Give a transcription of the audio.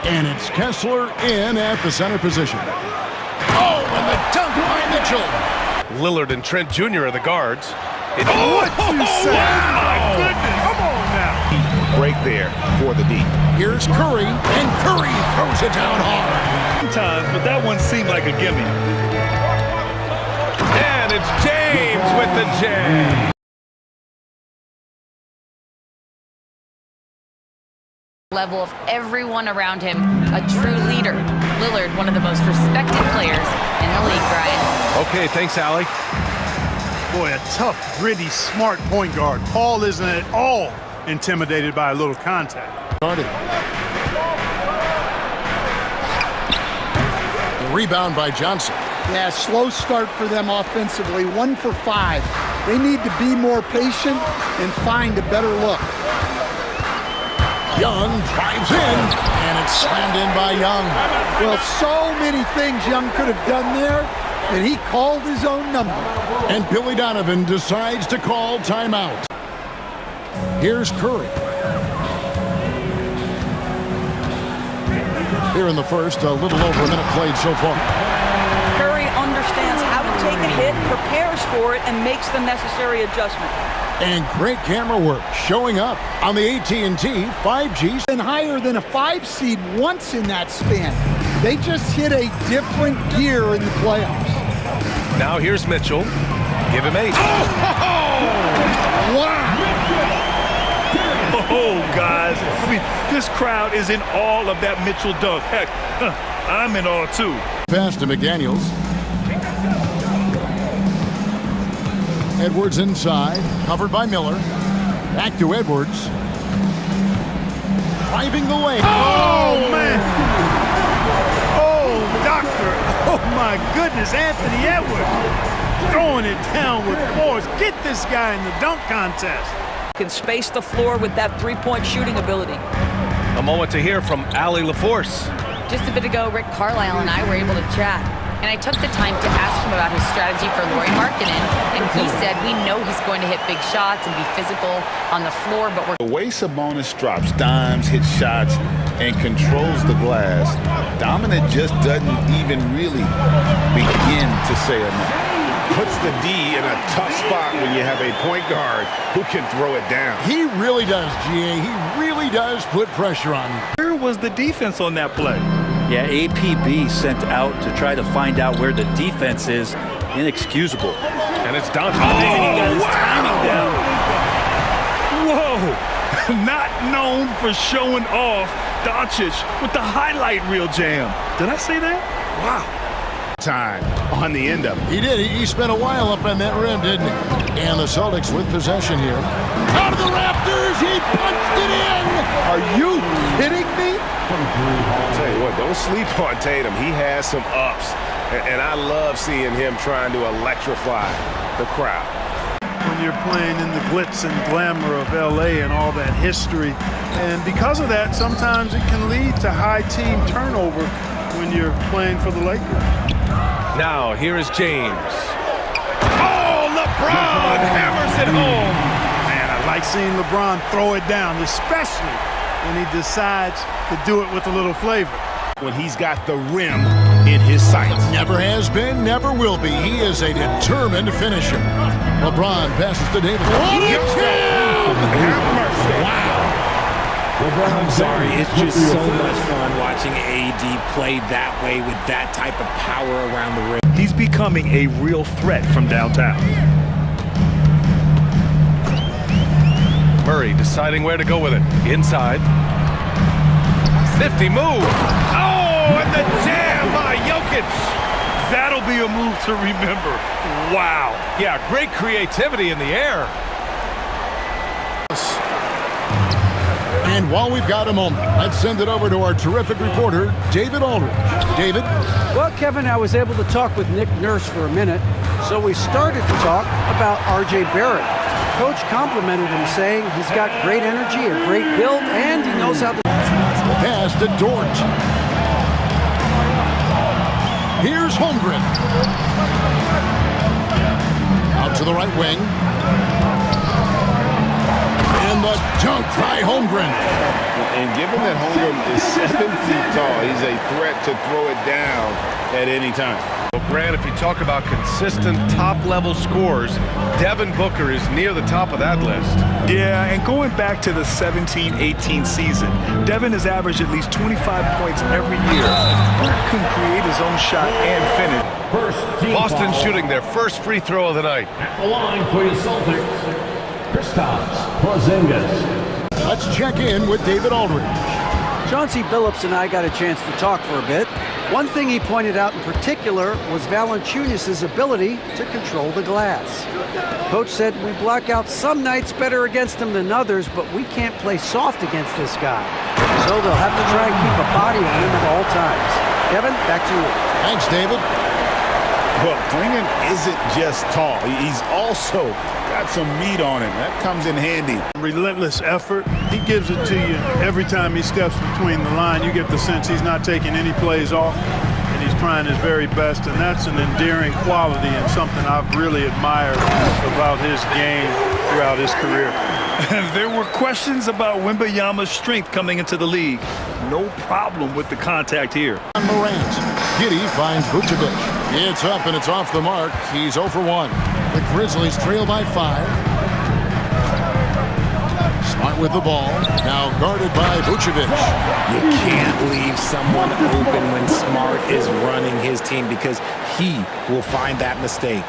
And it's Kessler in at the center position. Oh, and the dunk by Mitchell. Lillard and Trent Jr. are the guards. What you say? Oh, my goodness. Come on now. Break there for the D. Here's Curry, and Curry throws it down hard. Sometimes, but that one seemed like a gimme. And it's James with the J. Level of everyone around him, a true leader. Lillard, one of the most respected players in the league, Brian. Okay, thanks, Allie. Boy, a tough, gritty, smart point guard. Paul isn't at all intimidated by a little contact. Started. The rebound by Johnson. Yeah, slow start for them offensively. 1 for 5. They need to be more patient and find a better look. Young drives in, and it's slammed in by Young. Well, so many things Young could have done there, and he called his own number. And Billy Donovan decides to call timeout. Here's Curry. Here in the first, a little over a minute played so far. Curry understands how to take a hit, prepares for it, and makes the necessary adjustment. And great camera work showing up on the AT&T 5G. And higher than a 5 seed once in that span. They just hit a different gear in the playoffs. Now here's Mitchell. Give him 8. Wow! Oh, guys, I mean, this crowd is in awe of that Mitchell dunk. Heck, I'm in awe, too. Pass to McDaniels. Edwards inside, covered by Miller. Back to Edwards. Driving the lane. Oh, man. Oh, doctor. Oh, my goodness. Anthony Edwards throwing it down with force. Get this guy in the dunk contest. Can space the floor with that three-point shooting ability. A moment to hear from Allie LaForce. Just a bit ago, Rick Carlisle and I were able to chat. And I took the time to ask him about his strategy for Lauri Markkanen, and he said, we know he's going to hit big shots and be physical on the floor, but we're... The way Sabonis drops dimes, hits shots, and controls the glass, Dominic just doesn't even really begin to say enough. Puts the D in a tough spot when you have a point guard who can throw it down. He really does, GA. He really does put pressure on him. Where was the defense on that play? Yeah, APB sent out to try to find out where the defense is. Inexcusable. And it's Doncic. He got his timing down. Whoa! Not known for showing off, Doncic with the highlight reel jam. Did I say that? Wow. Time on the end of it. He did. He spent a while up on that rim, didn't he? And the Celtics with possession here. Out of the rafters, he punched it in. Are you kidding me? I'll tell you what, don't sleep on Tatum. He has some ups, and I love seeing him trying to electrify the crowd. When you're playing in the glitz and glamour of LA and all that history, and because of that, sometimes it can lead to high team turnover when you're playing for the Lakers. Now, here is James. Oh, LeBron hammers it home. Man, I like seeing LeBron throw it down, especially when he decides to do it with a little flavor. When he's got the rim in his sights. Never has been, never will be. He is a determined finisher. LeBron passes to Davis. Wow. I'm sorry, it's just so much fun watching AD play that way with that type of power around the rim. He's becoming a real threat from downtown. Murray deciding where to go with it. Inside. Nifty move. Oh, and the jam by Jokic. That'll be a move to remember. Wow. Yeah, great creativity in the air. And while we've got a moment, let's send it over to our terrific reporter, David Aldridge. David? Well, Kevin, I was able to talk with Nick Nurse for a minute, so we started to talk about R.J. Barrett. Coach complimented him, saying he's got great energy, a great build, and he knows how to... Pass to Dort. Here's Holmgren. Out to the right wing. And the dunk by Holmgren. And given that Holmgren is 7 feet tall. He's a threat to throw it down at any time. Well, Grant, if you talk about consistent top-level scores, Devin Booker is near the top of that list. Yeah, and going back to the 17-18 season, Devin has averaged at least 25 points every year. Booker can create his own shot and finish. Boston shooting their first free throw of the night. At the line for your Celtics, Kristaps Porzingis. Let's check in with David Aldridge. Chauncey Billups and I got a chance to talk for a bit. One thing he pointed out in particular was Valanciunas' ability to control the glass. Coach said we block out some nights better against him than others, but we can't play soft against this guy. So they'll have to try and keep a body on him at all times. Kevin, back to you. Thanks, David. Well, Klingon isn't just tall. He's also got some meat on him. That comes in handy. Relentless effort. He gives it to you every time he steps between the line. You get the sense he's not taking any plays off, and he's trying his very best, and that's an endearing quality and something I've really admired about his game throughout his career. There were questions about Wembanyama's strength coming into the league. No problem with the contact here. Morant. Giddey finds Vucevic. It's up and it's off the mark. He's 0 for 1. The Grizzlies trail by 5. Smart with the ball. Now guarded by Vucevic. You can't leave someone open when Smart is running his team because he will find that mistake.